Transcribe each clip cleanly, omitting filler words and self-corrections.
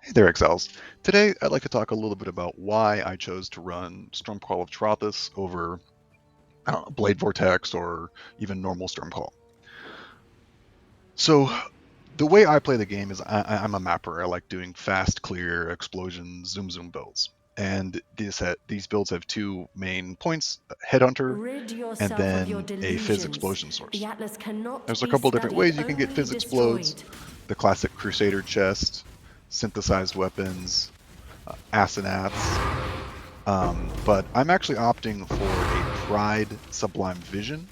Hey there, exiles. Today, I'd like to talk a little bit about why I chose to run Storm Call of Trarthus over, I don't know, Blade Vortex or even normal Storm Call. So, the way I play the game is I'm a mapper. I like doing fast, clear, explosion, zoom builds. And these builds have two main points: Headhunter Rid and yourself of your then a Fizz delusions. explosion The source. Atlas cannot There's a be couple different studied, ways you can get only Fizz explodes: destroyed. the classic Crusader chest, synthesized weapons, Asenats. But I'm actually opting for a Pride Sublime Vision.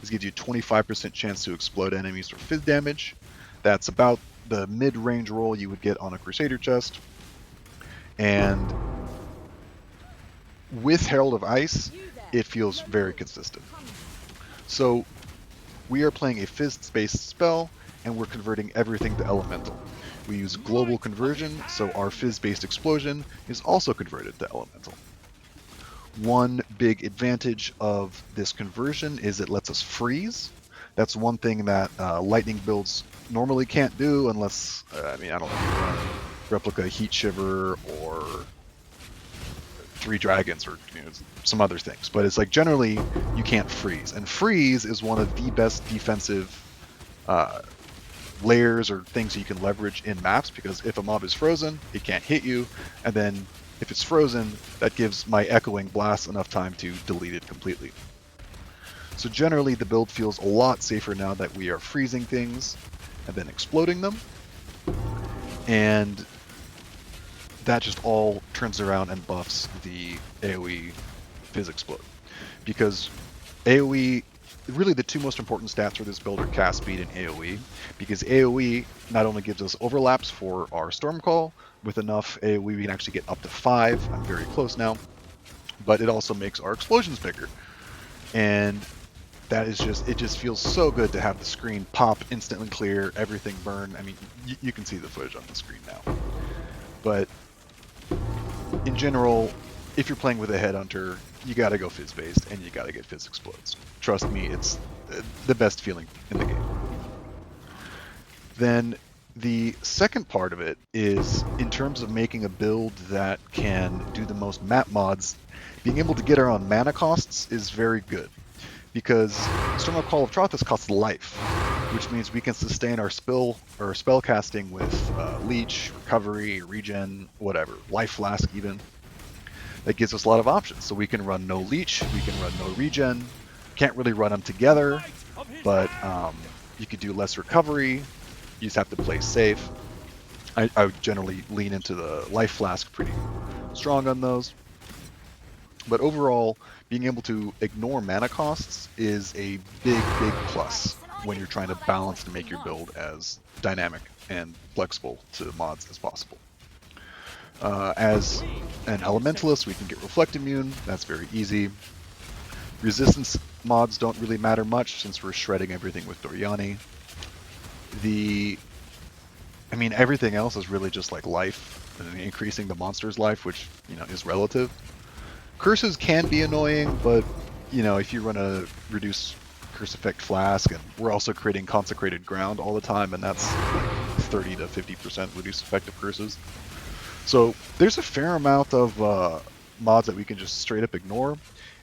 This gives you 25% chance to explode enemies for fizz damage. That's about the mid-range roll you would get on a Crusader chest. And with Herald of Ice, it feels very consistent. So we are playing a fizz-based spell, and we're converting everything to elemental. We use global conversion, so our fizz-based explosion is also converted to elemental. One big advantage of this conversion is it lets us freeze. That's one thing that lightning builds normally can't do unless, I don't know, you run Replica Heat Shiver or Three Dragons or some other things. But it's like generally you can't freeze. And freeze is one of the best defensive uh, layers or things you can leverage in maps, because if a mob is frozen, it can't hit you, and then if it's frozen, that gives my echoing blast enough time to delete it completely. So generally the build feels a lot safer now that we are freezing things and then exploding them, and that just all turns around and buffs the AoE Fizz Explode. Because AoE, really the two most important stats for this build are cast speed and AoE, because AoE not only gives us overlaps for our Storm Call, with enough AoE we can actually get up to 5, I'm very close now, but it also makes our explosions bigger. And that is it just feels so good to have the screen pop, instantly clear, everything burn. I mean, you can see the footage on the screen now. But in general, if you're playing with a Headhunter, you gotta go Fizz based and you gotta get Fizz Explodes. Trust me, it's the best feeling in the game. Then the second part of it is, in terms of making a build that can do the most map mods, being able to get around mana costs is very good, because Storm Call of Trarthus costs life, which means we can sustain our spell casting with Leech, Recovery, Regen, whatever, Life Flask even. That gives us a lot of options. So we can run no Leech, we can run no Regen. Can't really run them together, but you could do less Recovery. You just have to play safe. I would generally lean into the Life Flask pretty strong on those. But overall, being able to ignore mana costs is a big plus when you're trying to balance to make your build as dynamic and flexible to mods as possible. As an Elementalist, we can get Reflect Immune. That's very easy. Resistance mods don't really matter much since we're shredding everything with Doriani. Everything else is really just like life and increasing the monster's life, which is relative. Curses can be annoying, but if you run a reduce curse effect flask, and we're also creating consecrated ground all the time, and that's like 30 to 50% reduced effective curses. So there's a fair amount of mods that we can just straight up ignore,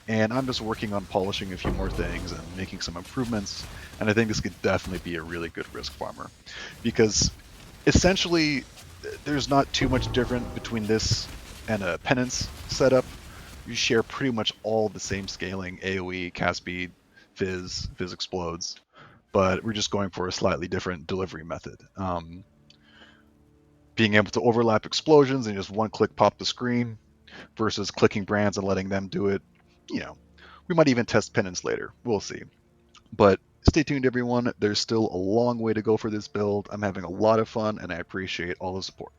and I'm just working on polishing a few more things and making some improvements, and I think this could definitely be a really good risk farmer, because essentially there's not too much different between this and a penance setup. You share pretty much all the same scaling: AoE, cast speed, Fizz explodes, but we're just going for a slightly different delivery method. Being able to overlap explosions and just one click pop the screen versus clicking brands and letting them do it. You know, we might even test penance later. We'll see. But stay tuned, everyone. There's still a long way to go for this build. I'm having a lot of fun, and I appreciate all the support.